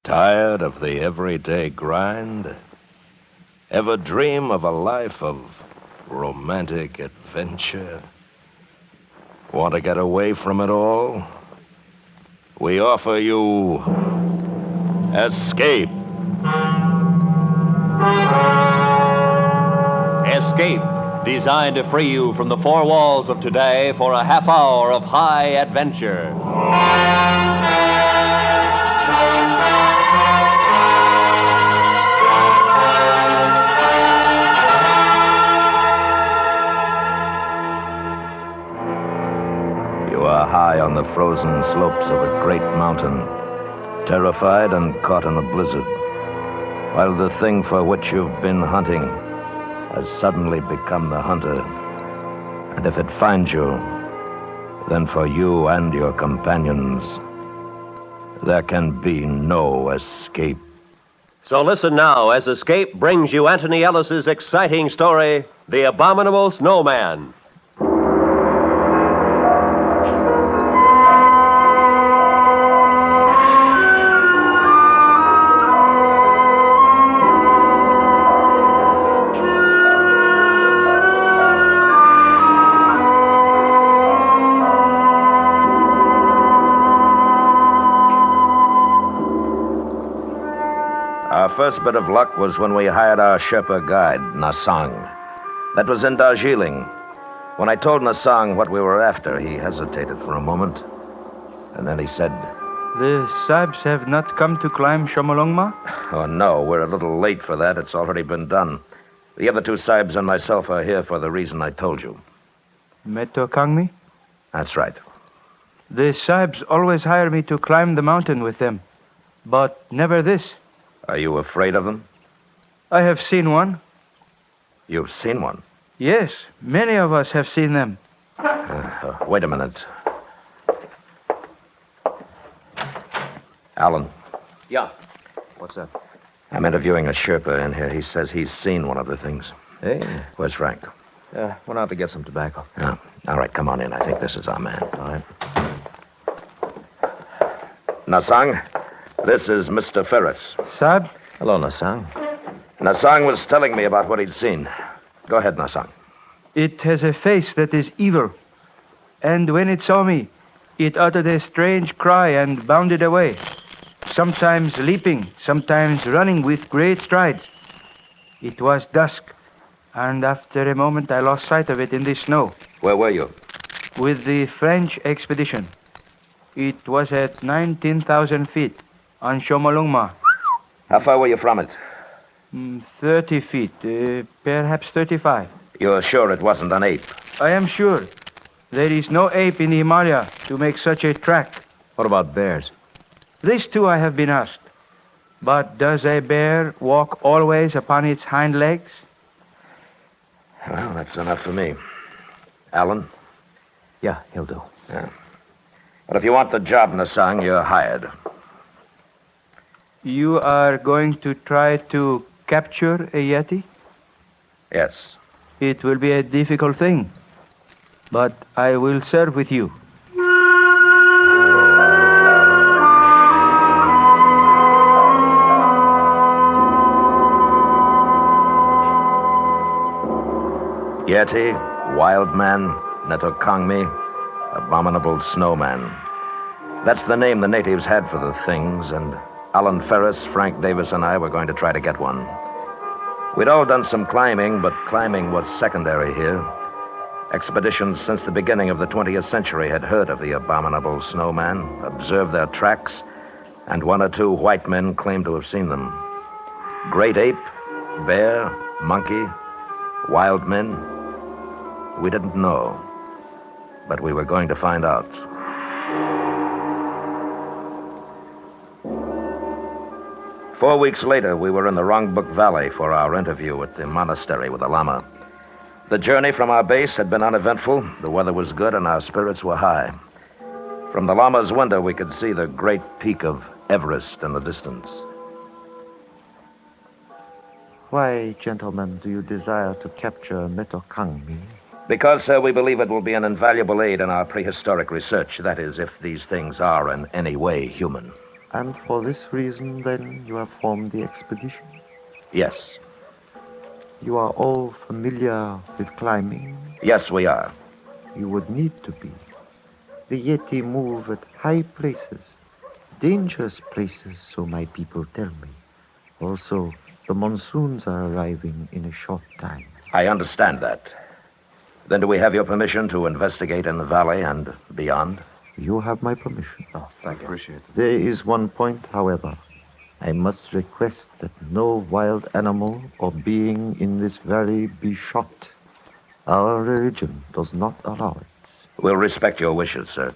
Tired of the everyday grind? Ever dream of a life of romantic adventure? Want to get away from it all? We offer you Escape. Escape, designed to free you from the four walls of today for a half hour of high adventure. You are high on the frozen slopes of a great mountain, terrified and caught in a blizzard, while the thing for which you've been hunting has suddenly become the hunter. And if it finds you, then for you and your companions, there can be no escape. So listen now as Escape brings you Anthony Ellis's exciting story, The Abominable Snowman. Our first bit of luck was when we hired our Sherpa guide, Nasang. That was in Darjeeling. When I told Nasang what we were after, he hesitated for a moment. And then he said, The Sahibs have not come to climb Shomolungma? "Oh, no, we're a little late for that. It's already been done. The other two Sahibs and myself are here for the reason I told you." Meto Kangmi? That's right. The Sahibs always hire me to climb the mountain with them, but never this. Are you afraid of them? I have seen one. You've seen one? Yes, many of us have seen them. Wait a minute. Alan, Yeah. What's up? I'm interviewing a Sherpa in here. He says he's seen one of the things. Hey, Where's Frank? went out to get some tobacco. Oh, all right, come on in. I think this is our man. All right. Nasang, this is Mr. Ferris. Sahib, Hello, Nasang. Nasang was telling me about what he'd seen. Go ahead, Nasang. it has a face that is evil. And when it saw me, it uttered a strange cry and bounded away, sometimes leaping, sometimes running with great strides. It was dusk, and after a moment I lost sight of it in the snow Where were you? with the French expedition. It was at 19,000 feet on Shomolungma. How far were you from it? 30 feet, perhaps 35. You're sure it wasn't an ape? I am sure. There is no ape in the Himalaya to make such a track. What about bears? This too I have been asked. But does a bear walk always upon its hind legs? Well, that's enough for me. Alan? Yeah, he'll do. Yeah. But if you want the job, Nasang, you're hired. You are going to try to capture a Yeti? Yes. It will be a difficult thing, but I will serve with you. Yeti, Wild Man, Netokangmi, Abominable Snowman. That's the name the natives had for the things, and Alan Ferris, Frank Davis, and I were going to try to get one. We'd all done some climbing, but climbing was secondary here. Expeditions since the beginning of the 20th century had heard of the Abominable Snowman, observed their tracks, and one or two white men claimed to have seen them. Great ape, bear, monkey, wild men, we didn't know, but we were going to find out. Four weeks later, we were in the Rongbuk Valley for our interview at the monastery with the Lama. The journey from our base had been uneventful, the weather was good, and our spirits were high. From the Lama's window, we could see the great peak of Everest in the distance. Why, gentlemen, do you desire to capture Netokangmi? Because, sir, we believe it will be an invaluable aid in our prehistoric research. That is, if these things are in any way human. And for this reason, then, you have formed the expedition? Yes. You are all familiar with climbing? Yes, we are. You would need to be. The Yeti move at high places, dangerous places, so my people tell me. Also, the monsoons are arriving in a short time. I understand that. Then do we have your permission to investigate in the valley and beyond? You have my permission. Oh, thank you. Appreciate it. There is one point, however. I must request that no wild animal or being in this valley be shot. Our religion does not allow it. We'll respect your wishes, sir.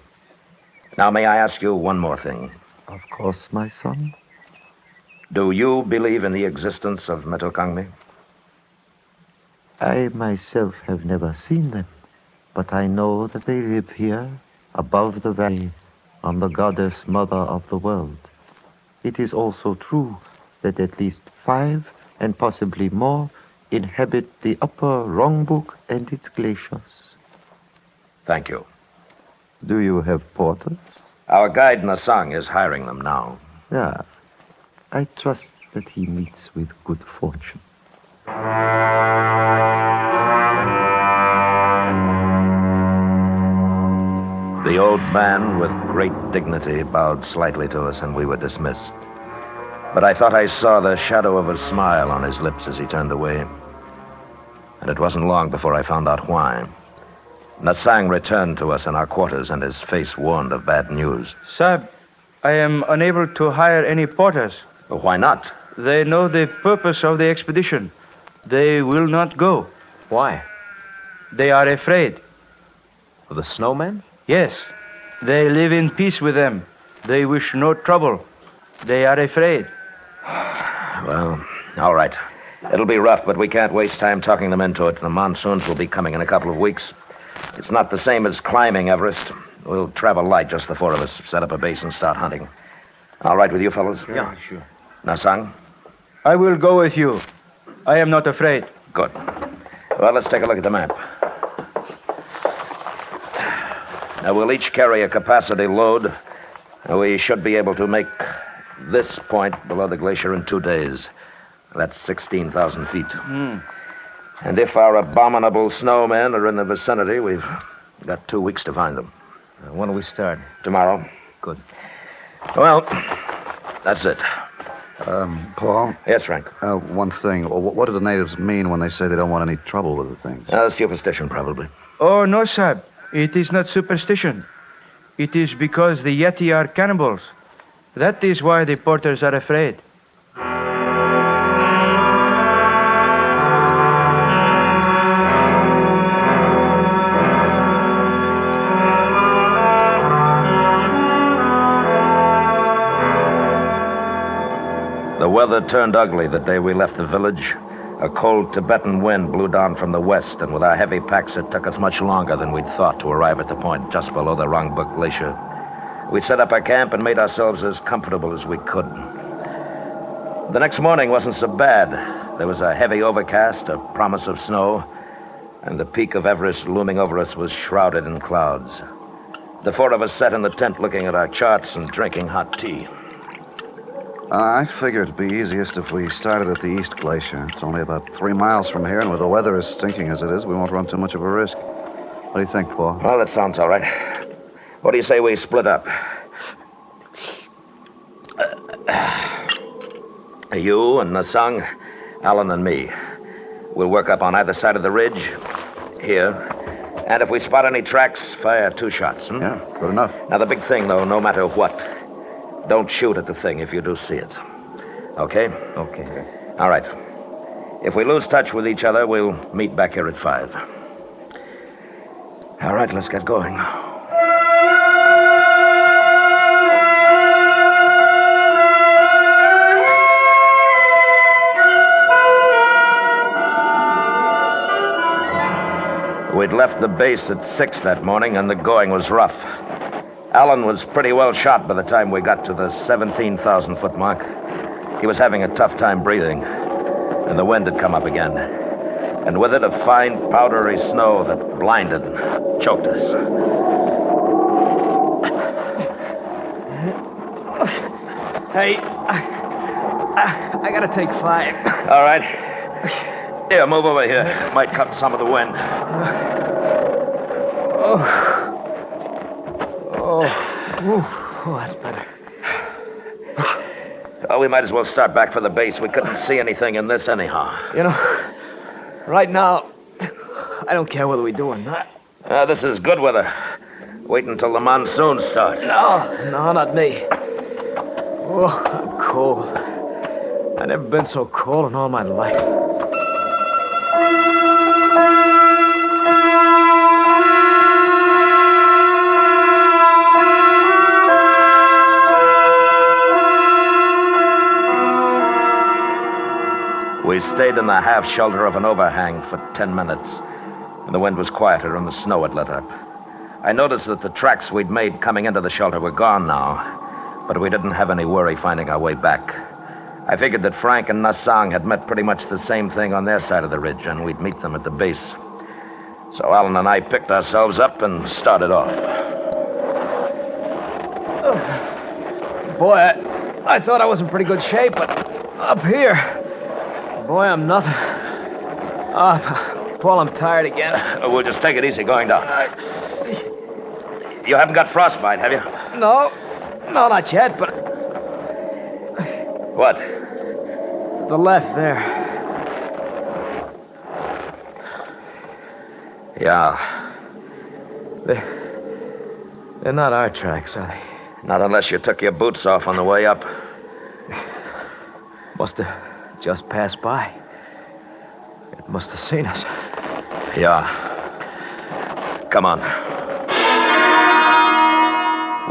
Now, may I ask you one more thing? Of course, my son. Do you believe in the existence of Metokangmi? I myself have never seen them, but I know that they live here, above the valley, on the goddess mother of the world. It is also true that at least 5, and possibly more, inhabit the upper Rongbuk and its glaciers. Thank you. Do you have porters? Our guide Nasang is hiring them now. Yeah. I trust that he meets with good fortune. The old man, with great dignity, bowed slightly to us, and we were dismissed. But I thought I saw the shadow of a smile on his lips as he turned away. And it wasn't long before I found out why. Nasang returned to us in our quarters, and his face warned of bad news. Sahib, I am unable to hire any porters. Why not? They know the purpose of the expedition. They will not go. Why? They are afraid. Of the Snowman? Yes, they live in peace with them. They wish no trouble. They are afraid. Well, all right. It'll be rough, but we can't waste time talking them into it. The monsoons will be coming in a couple of weeks. It's not the same as climbing Everest. We'll travel light, just the 4 of us, set up a base and start hunting. All right with you fellows? Yeah, sure. Nasang? I will go with you. I am not afraid. Good. Well, let's take a look at the map. Now, we'll each carry a capacity load. We should be able to make this point below the glacier in 2 days. That's 16,000 feet. And if our abominable snowmen are in the vicinity, we've got 2 weeks to find them. When do we start? Tomorrow. Good. Well, that's it. Paul? Yes, Frank. One thing. What do the natives mean when they say they don't want any trouble with the things? Superstition, probably. Oh, no, Sahib. It is not superstition. It is because the Yeti are cannibals. That is why the porters are afraid. The weather turned ugly the day we left the village. A cold Tibetan wind blew down from the west, and with our heavy packs, it took us much longer than we'd thought to arrive at the point just below the Rongbuk Glacier. We set up our camp and made ourselves as comfortable as we could. The next morning wasn't so bad. There was a heavy overcast, a promise of snow, and the peak of Everest looming over us was shrouded in clouds. The 4 of us sat in the tent looking at our charts and drinking hot tea. I figured it'd be easiest if we started at the East Glacier. It's only about 3 miles from here, and with the weather as stinking as it is, we won't run too much of a risk. What do you think, Paul? Well, that sounds all right. What do you say we split up? You and Nasang, Alan and me. We'll work up on either side of the ridge, here. And if we spot any tracks, fire 2 shots. Yeah, good enough. Now, the big thing, though, no matter what, don't shoot at the thing if you do see it. Okay? Okay. All right. If we lose touch with each other, we'll meet back here at 5. All right, let's get going. We'd left the base at 6 that morning, and the going was rough. Alan was pretty well shot by the time we got to the 17,000-foot mark. He was having a tough time breathing, and the wind had come up again. And with it, a fine, powdery snow that blinded and choked us. Hey, I gotta take 5. All right. Here, move over here. Might cut some of the wind. Oh, that's better. Oh, we might as well start back for the base. We couldn't see anything in this anyhow. You know, right now, I don't care whether we do or not. This is good weather. Wait until the monsoons start. No, not me. Oh, I'm cold. I've never been so cold in all my life. We stayed in the half shelter of an overhang for 10 minutes, and the wind was quieter and the snow had let up. I noticed that the tracks we'd made coming into the shelter were gone now, but we didn't have any worry finding our way back. I figured that Frank and Nassang had met pretty much the same thing on their side of the ridge, and we'd meet them at the base. So Alan and I picked ourselves up and started off. Boy, I thought I was in pretty good shape, but up here, boy, I'm nothing. Paul, I'm tired again. We'll just take it easy going down. You haven't got frostbite, have you? No, not yet, but What? the left there. Yeah, They're not our tracks, are they? not unless you took your boots off on the way up. Must have just passed by. It must have seen us. Yeah. Come on.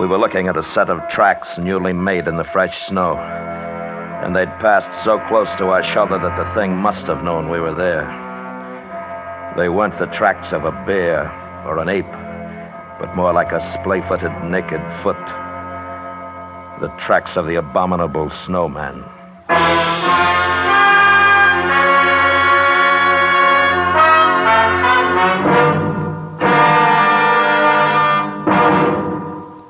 We were looking at a set of tracks newly made in the fresh snow, and they'd passed so close to our shelter that the thing must have known we were there. They weren't the tracks of a bear or an ape, but more like a splay-footed naked foot. The tracks of the abominable Snowman.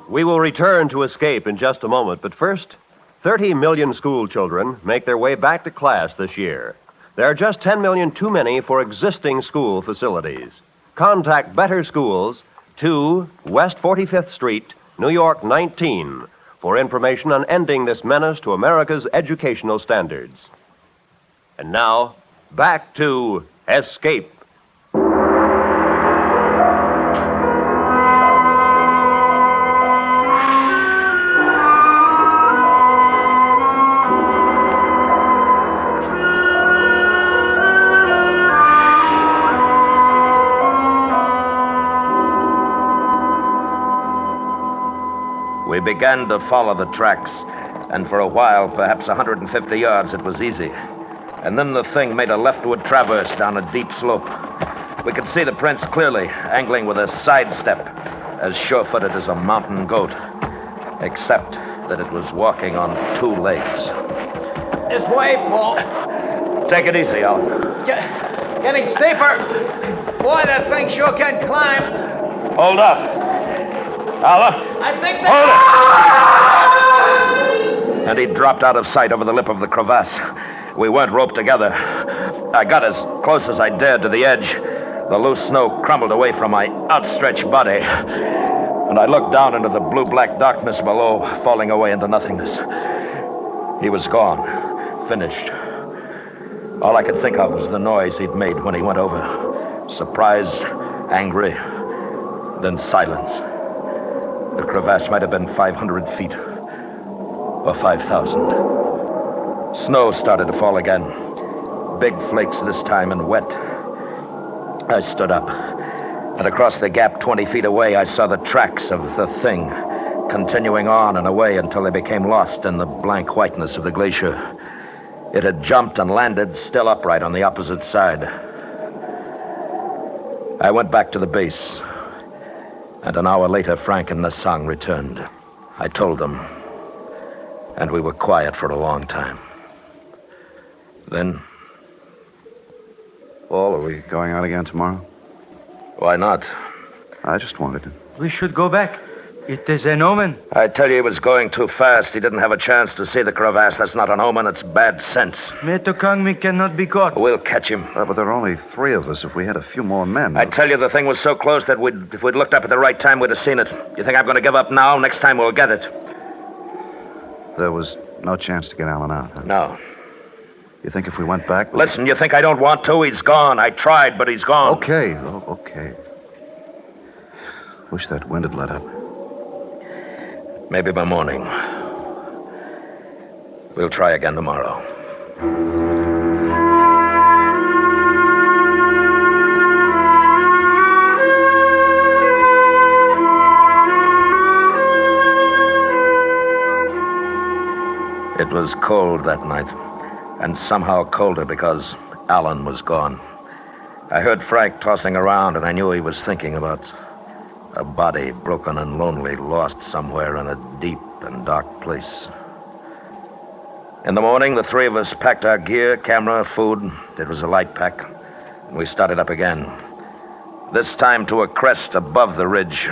We will return to Escape in just a moment, but first, 30 million school children make their way back to class this year. There are just 10 million too many for existing school facilities. Contact Better Schools, 2 West 45th Street, New York 19, for information on ending this menace to America's educational standards. And now, back to Escape. We began to follow the tracks, and for a while, perhaps 150 yards, it was easy. And then the thing made a leftward traverse down a deep slope. We could see the prints clearly, angling with a sidestep, as sure-footed as a mountain goat, except that it was walking on 2 legs. This way, Paul. Take it easy, Alan. It's getting steeper. Boy, that thing sure can climb. Hold up. Alan. I think Hold it! And he dropped out of sight over the lip of the crevasse. We weren't roped together. I got as close as I dared to the edge. The loose snow crumbled away from my outstretched body, and I looked down into the blue-black darkness below, falling away into nothingness. He was gone, finished. All I could think of was the noise he'd made when he went over. Surprised, angry, then silence. The crevasse might have been 500 feet, or 5,000. Snow started to fall again. Big flakes this time and wet. I stood up, and across the gap 20 feet away, I saw the tracks of the thing, continuing on and away until they became lost in the blank whiteness of the glacier. It had jumped and landed still upright on the opposite side. I went back to the base, and an hour later, Frank and Nassang returned. I told them, and we were quiet for a long time. Then, Paul, are we going out again tomorrow? why not? I just wanted to. We should go back. It is an omen. I tell you, he was going too fast. He didn't have a chance to see the crevasse. That's not an omen, it's bad sense. Metokangmi cannot be caught. We'll catch him. But there are only 3 of us. If we had a few more men... I tell you, the thing was so close that if we'd looked up at the right time, we'd have seen it. You think I'm going to give up now? Next time we'll get it. There was no chance to get Alan out, huh? No. You think if we went back... Listen, you think I don't want to? He's gone. I tried, but he's gone. Okay. Okay. Wish that wind had let up. Maybe by morning. We'll try again tomorrow. It was cold that night, and somehow colder because Alan was gone. I heard Frank tossing around, and I knew he was thinking about a body broken and lonely, lost somewhere in a deep and dark place. In the morning, the 3 of us packed our gear, camera, food. It was a light pack, and we started up again. This time to a crest above the ridge.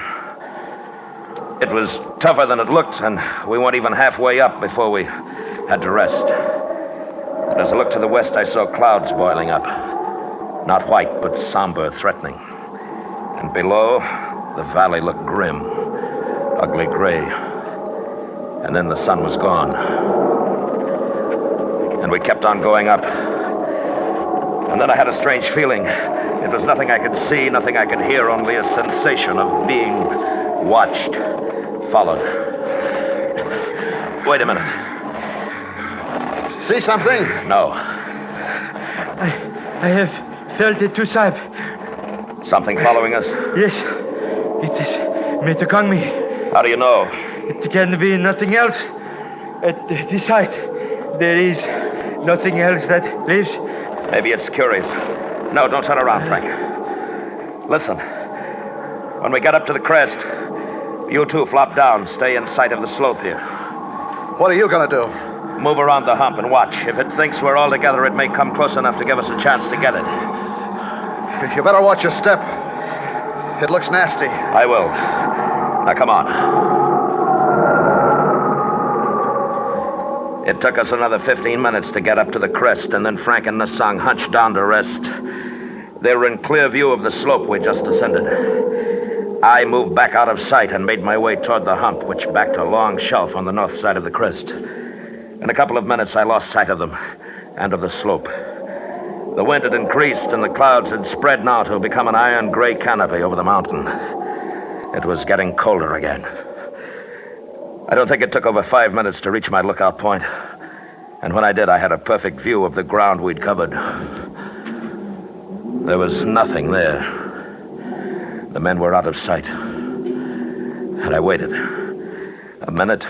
It was tougher than it looked, and we weren't even halfway up before we had to rest. And as I looked to the west, I saw clouds boiling up. Not white, but somber, threatening. And below, the valley looked grim, ugly gray. And then the sun was gone. And we kept on going up. And then I had a strange feeling. It was nothing I could see, nothing I could hear, only a sensation of being watched, followed. Wait a minute. See something? No. I have felt it too, Sahib. Something following us? Yes. It is Metokangmi. How do you know? It can be nothing else. At this height, there is nothing else that lives. Maybe it's curious. No, don't turn around, Frank. Listen. When we get up to the crest, you 2 flop down. Stay in sight of the slope here. What are you going to do? Move around the hump and watch. If it thinks we're all together, it may come close enough to give us a chance to get it. You better watch your step. It looks nasty. I will. Now, come on. It took us another 15 minutes to get up to the crest, and then Frank and Nasang hunched down to rest. They were in clear view of the slope we just ascended. I moved back out of sight and made my way toward the hump, which backed a long shelf on the north side of the crest. In a couple of minutes, I lost sight of them and of the slope. The wind had increased, and the clouds had spread now to become an iron gray canopy over the mountain. It was getting colder again. I don't think it took over 5 minutes to reach my lookout point. And when I did, I had a perfect view of the ground we'd covered. There was nothing there. The men were out of sight. And I waited. A minute,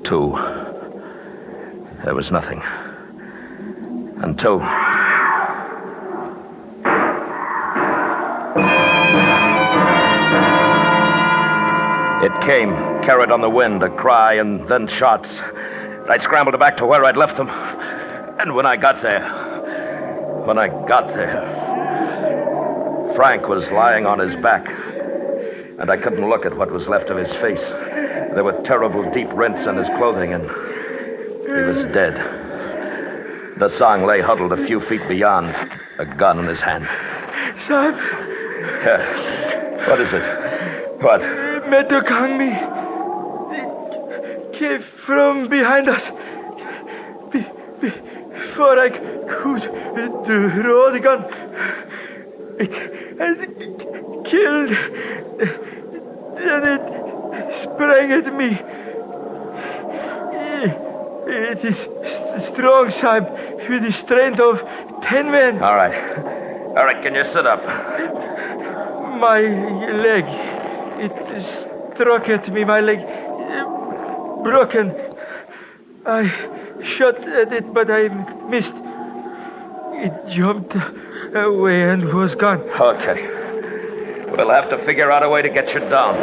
2. There was nothing. Until... It came, carried on the wind, a cry and then shots. I scrambled back to where I'd left them. And when I got there, Frank was lying on his back. And I couldn't look at what was left of his face. There were terrible deep rents in his clothing, and he was dead. Nasang lay huddled a few feet beyond, a gun in his hand. Sahib. What is it? What? Metokangmi. It came from behind us. Before I could draw the gun, it killed. Then it sprang at me. It is strong, Sahib, with the strength of 10 men. All right, can you sit up? My leg, it struck at me, my leg broken. I shot at it, but I missed. It jumped away and was gone. Okay. We'll have to figure out a way to get you down.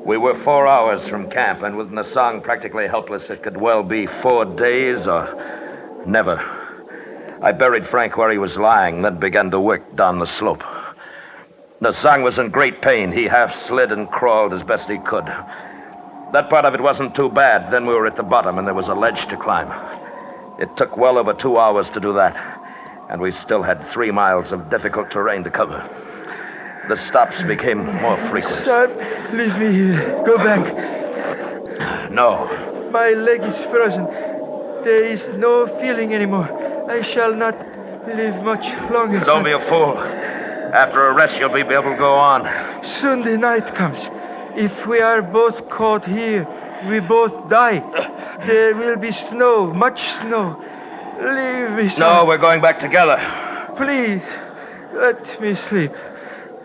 We were 4 hours from camp, and with Nasang practically helpless, it could well be 4 days or never. I buried Frank where he was lying, then began to work down the slope. Nasang was in great pain. He half slid and crawled as best he could. That part of it wasn't too bad. Then we were at the bottom, and there was a ledge to climb. It took well over 2 hours to do that, and we still had 3 miles of difficult terrain to cover. The stops became more frequent. Sam, leave me here. Go back. No. My leg is frozen. There is no feeling anymore. I shall not live much longer. Don't be a fool. After a rest, you'll be able to go on. Soon the night comes. If we are both caught here, we both die. There will be snow, much snow. Leave me, Sam. No, we're going back together. Please, let me sleep.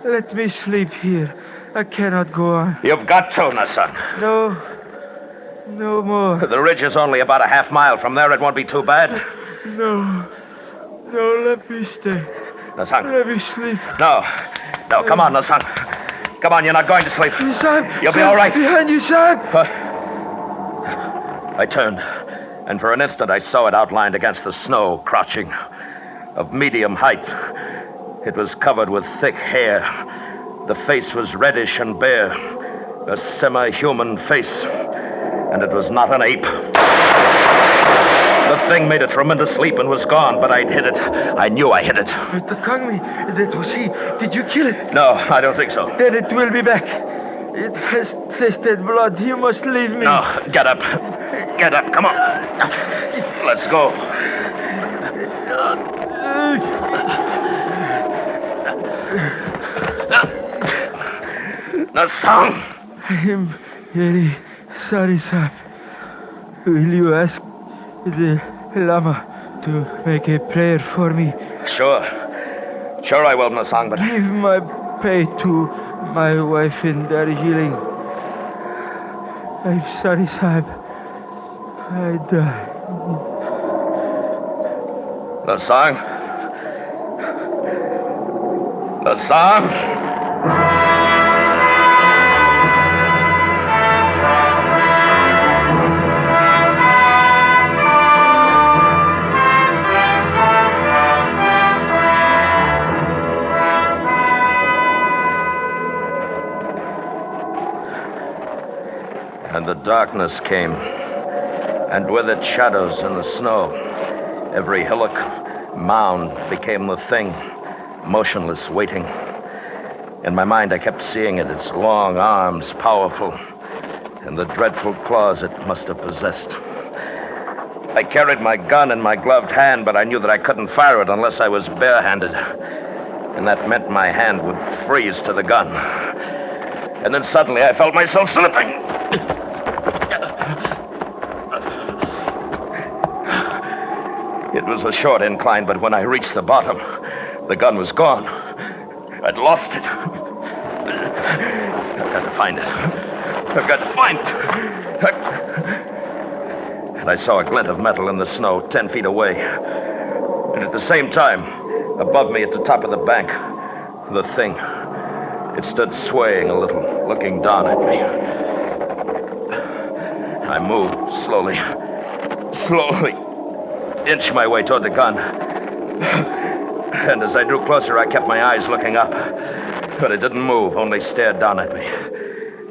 Let me sleep here. I cannot go on. You've got to, Nasang. No. No more. The ridge is only about a half mile from there. It won't be too bad. No. No, let me stay. Nasang. Let me sleep. No. No, come on, Nasang. Come on, you're not going to sleep. Sam, You'll be Sam, all right. Behind you, Sam. I turned, and for an instant I saw it outlined against the snow, crouching, of medium height. It was covered with thick hair. The face was reddish and bare, a semi-human face, and it was not an ape. The thing made a tremendous leap and was gone, but I'd hit it. I knew I hit it. The Kangmi, that was he. Did you kill it? No, I don't think so. Then it will be back. It has tasted blood. You must leave me. No, get up. Get up, come on. Let's go. Nasang! I am very sorry, Sam. Will you ask the Lama to make a prayer for me? Sure. Sure I will, Nasang, but... Give my pay to my wife in Darjeeling. I'm sorry, Sahib. I die. Nasang? Nasang? And the darkness came, and with it shadows and the snow. Every hillock, mound became the thing, motionless, waiting. In my mind, I kept seeing it, its long arms, powerful, and the dreadful claws it must have possessed. I carried my gun in my gloved hand, but I knew that I couldn't fire it unless I was barehanded. And that meant my hand would freeze to the gun. And then suddenly I felt myself slipping. It was a short incline, but when I reached the bottom, the gun was gone. I'd lost it. I've got to find it. I've got to find it. And I saw a glint of metal in the snow 10 feet away. And at the same time, above me at the top of the bank, the thing. It stood swaying a little, looking down at me. I moved slowly, inched my way toward the gun. And as I drew closer, I kept my eyes looking up. But it didn't move, only stared down at me.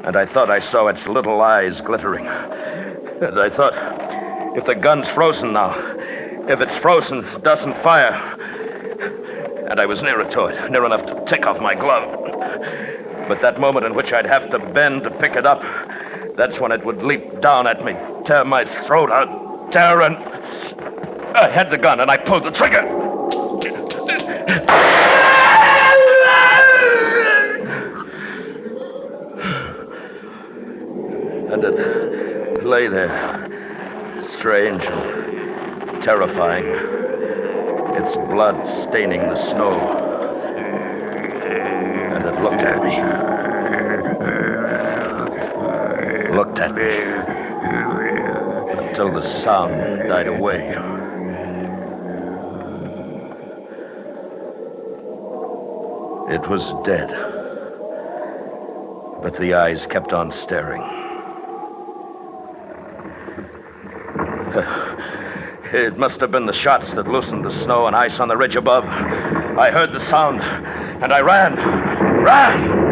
And I thought I saw its little eyes glittering. And I thought, if the gun's frozen now, if it's frozen, doesn't fire. And I was nearer to it, near enough to take off my glove. But that moment in which I'd have to bend to pick it up, that's when it would leap down at me, tear my throat out, tear, and I had the gun and I pulled the trigger. And it lay there, strange and terrifying, its blood staining the snow. And it looked at me. Looked at me until the sound died away. It was dead, but the eyes kept on staring. It must have been the shots that loosened the snow and ice on the ridge above. I heard the sound, and I ran. Run!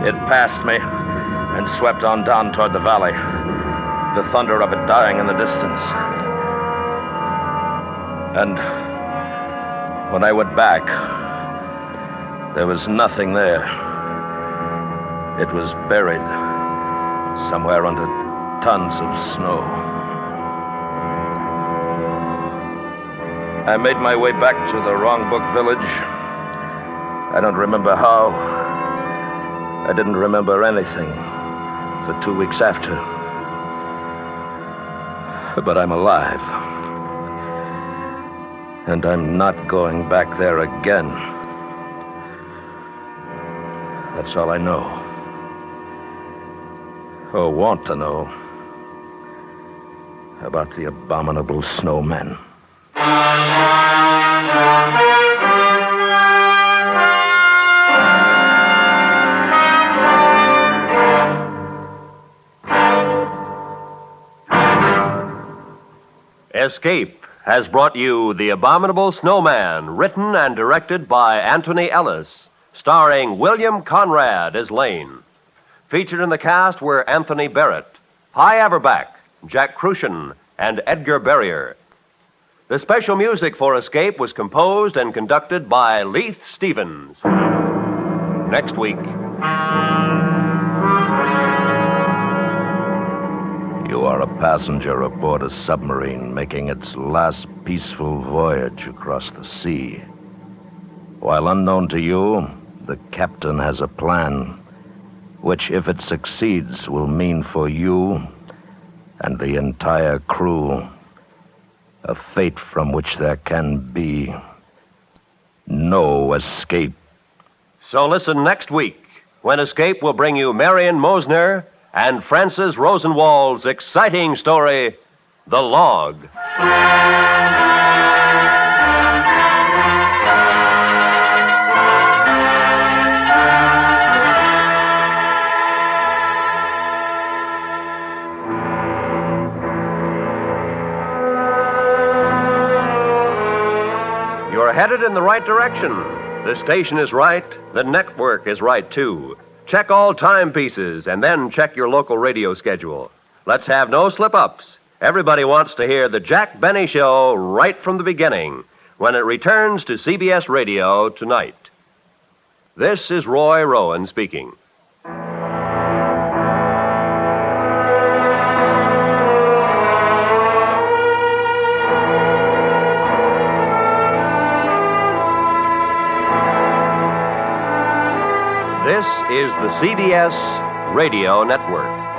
It passed me and swept on down toward the valley, the thunder of it dying in the distance. And when I went back, there was nothing there. It was buried somewhere under tons of snow. I made my way back to the Wrong Book Village. I don't remember how. I didn't remember anything for 2 weeks after. But I'm alive. And I'm not going back there again. That's all I know. Or want to know about the abominable snowman. Escape has brought you The Abominable Snowman, written and directed by Anthony Ellis, starring William Conrad as Lane. Featured in the cast were Anthony Barrett, Hy Averback, Jack Crucian, and Edgar Barrier. The special music for Escape was composed and conducted by Leith Stevens. Next week. You are a passenger aboard a submarine making its last peaceful voyage across the sea. While unknown to you, the captain has a plan, which, if it succeeds, will mean for you and the entire crew a fate from which there can be no escape. So listen next week, when Escape will bring you Marion Mosner and Francis Rosenwald's exciting story, The Log. You're headed in the right direction. The station is right. The network is right, too. Check all timepieces and then check your local radio schedule. Let's have no slip-ups. Everybody wants to hear the Jack Benny Show right from the beginning when it returns to CBS Radio tonight. This is Roy Rowan speaking. This is the CBS Radio Network.